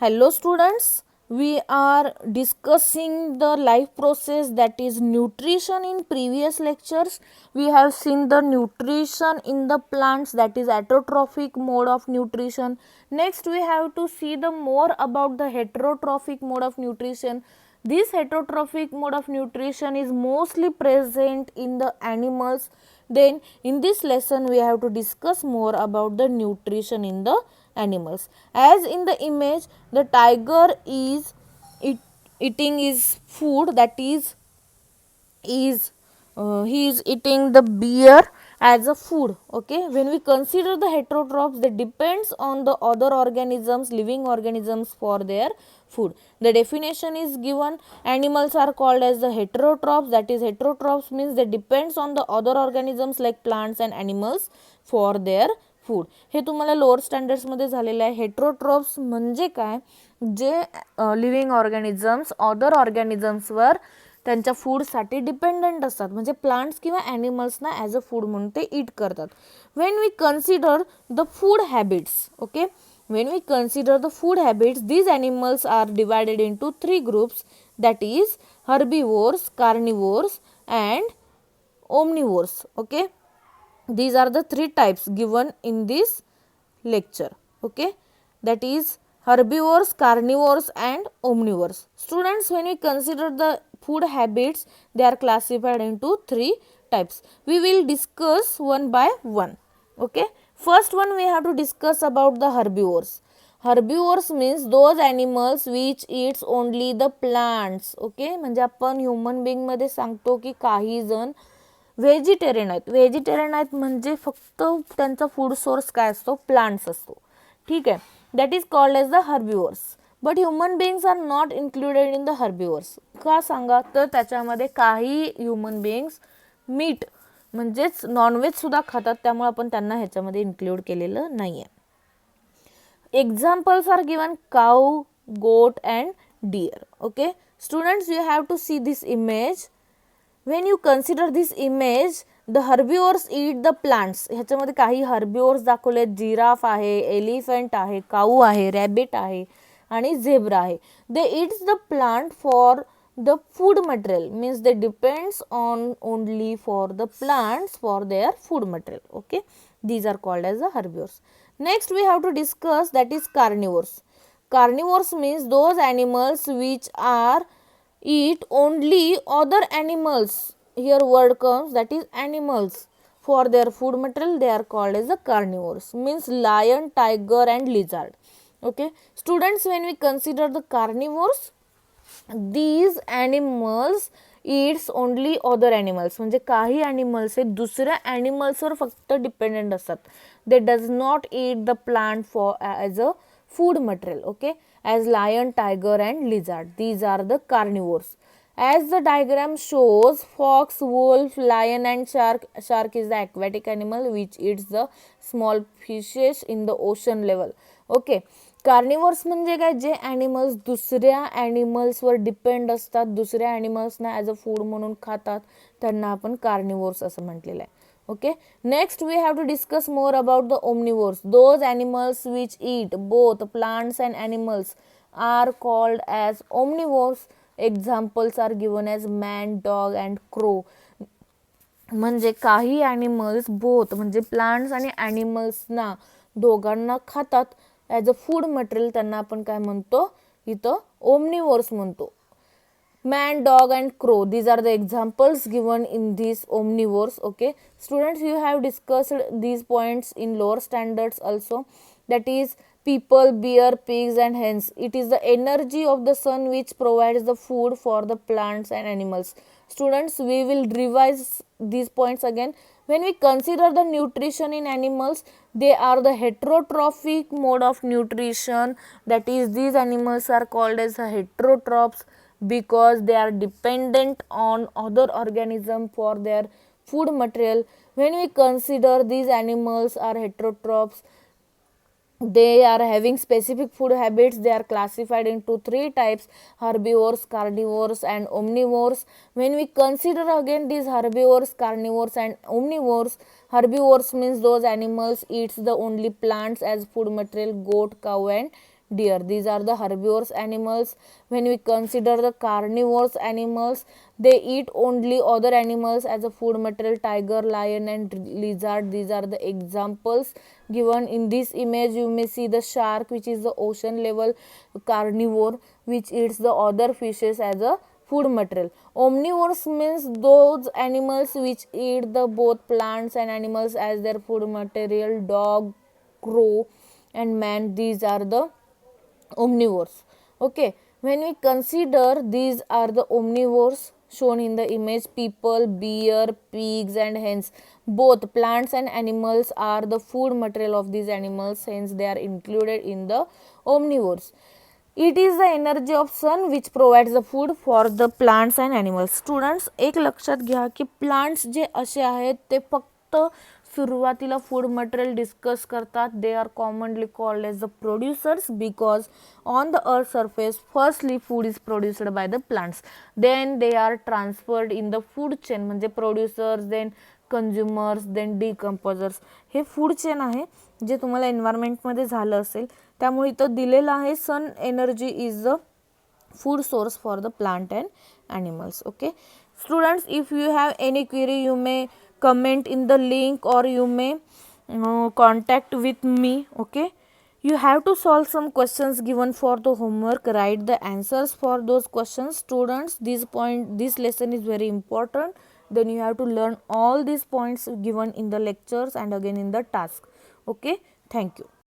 Hello students, we are discussing the life process, that is nutrition. In previous lectures we have seen the nutrition in the plants, that is autotrophic mode of nutrition. Next we have to see the more about the heterotrophic mode of nutrition. This heterotrophic mode of nutrition is mostly present in the animals. Then in this lesson we have to discuss more about the nutrition in the animals. As in the image, the tiger is eating his food, that is he is eating the beer as a food. Okay, when we consider the heterotrophs, they depends on the other organisms, living organisms, for their food. The definition is given: animals are called as the heterotrophs, that is heterotrophs means they depends on the other organisms like plants and animals for their food. हे तुम्हाला lower स्टँडर्ड्समध्ये झालेलं आहे. Heterotrophs म्हणजे काय, जे living organisms other ऑर्गॅनिझम्सवर त्यांच्या फूडसाठी डिपेंडंट असतात, म्हणजे प्लांट्स किंवा ॲनिमल्सना ॲज अ फूड म्हणून ते ईट करतात. When we consider the food habits, okay, when we consider the food habits, these animals are divided into three groups, that is herbivores, carnivores and omnivores. Okay, these are the three types given in this lecture. Okay, that is herbivores, carnivores and omnivores. Students, when we consider the food habits, they are classified into three types. We will discuss one by one. Okay, first one we have to discuss about the herbivores. Herbivores means those animals which eats only the plants. Okay, म्हणजे आपण human being मध्ये सांगतो की काही जण vegetarian आहेत. Vegetarian आहेत म्हणजे फक्त त्यांचा फूड सोर्स काय असतो, प्लांट्स असतो. ठीक आहे, that is called as the herbivores. But human beings are not included in the herbivores. का सांगा, तर त्याच्यामध्ये काही ह्युमन बिंग्स मीट म्हणजेच नॉनव्हेजसुद्धा खातात, त्यामुळे आपण त्यांना ह्याच्यामध्ये इन्क्लूड केलेलं नाही आहे. Examples are given: cow, goat and deer. Okay students, you have to see this image. when you consider this image, the herbivores eat the plants. ह्याच्यामध्ये काही herbivores दाखवले, जिराफ आहे, एलिफंट आहे, काऊ आहे, रॅबिट आहे आणि झेब्रा आहे. they eat the plant for the food material, means they depends on only for the plants for their food material. Okay, these are called as the herbivores. Next we have to discuss, that is carnivores. Carnivores means those animals which are eat only other animals. Here word comes, that is animals, for their food material. They are called as the carnivores, means lion, tiger and lizard. Okay students, when we consider the carnivores, these animals eats only other animals. म्हणजे काही animals हे दुसऱ्या animalsवर फक्त dependent असतात. they does not eat the plant for as a food material. Okay, as lion, tiger and lizard, these are the carnivores. As the diagram shows, fox, wolf, lion and shark. Shark is the aquatic animal which eats the small fishes in the ocean level. Okay, carnivores म्हणजे काय, जे animals दुसऱ्या ॲनिमल्सवर depend असतात, दुसऱ्या ॲनिमल्सना as a food म्हणून खातात, त्यांना आपण carnivores असं म्हटलेलं आहे. Okay, next we have to discuss more about the omnivores. Those animals which eat both plants and animals are called as omnivores. Examples are given as man, dog and crow. म्हणजे काही animals both म्हणजे plants आणि ॲनिमल्सना दोघांना खातात as a food material, त्यांना आपण काय म्हणतो, इथं ओमनिवोर्स म्हणतो. Man, dog and crow, these are the examples given in these omnivores. Okay students, you have discussed these points in lower standards also, that is people, bear, pigs and hens. It is the energy of the sun which provides the food for the plants and animals. Students, we will revise these points again. When we consider the nutrition in animals, they are the heterotrophic mode of nutrition, that is these animals are called as heterotrophs because they are dependent on other organism for their food material. When we consider these animals are heterotrophs, they are having specific food habits. They are classified into three types: herbivores, carnivores and omnivores. When we consider again these herbivores, carnivores and omnivores, herbivores means those animals eats the only plants as food material, goat, cow and deer. These are the herbivorous animals. When we consider the carnivorous animals, they eat only other animals as a food material. Tiger, lion and lizard, these are the examples given in this image. You may see the shark, which is the ocean level carnivore, which eats the other fishes as a food material. Omnivores means those animals which eat the both plants and animals as their food material. Dog, crow and man, these are the omnivores. Okay, when we consider these are the omnivores shown in the image: people, bear, pigs and hens. Both plants and animals are the food material of these animals, hence they are included in the omnivores. It is the energy of sun which provides the food for the plants and animals. Students, एक लक्षात घ्या की plants जे असे आहेत ते फक्त सुरुवातीला food material discuss करतात. They are commonly called as the producers because on the earth surface firstly food is produced by the plants, then they are transferred in the food chain, म्हणजे producers, then consumers, then decomposers. हे food chain आहे जे तुम्हाला एन्व्हायरमेंटमध्ये झालं असेल. त्यामुळे इथं दिलेलं आहे sun energy is the food source for the plant and animals. Okay students, if you have any query you may comment in the link or you may contact with me. Okay, you have to solve some questions given for the homework. Write the answers for those questions. Students, this lesson is very important. Then you have to learn all these points given in the lectures and again in the task. Okay, thank you.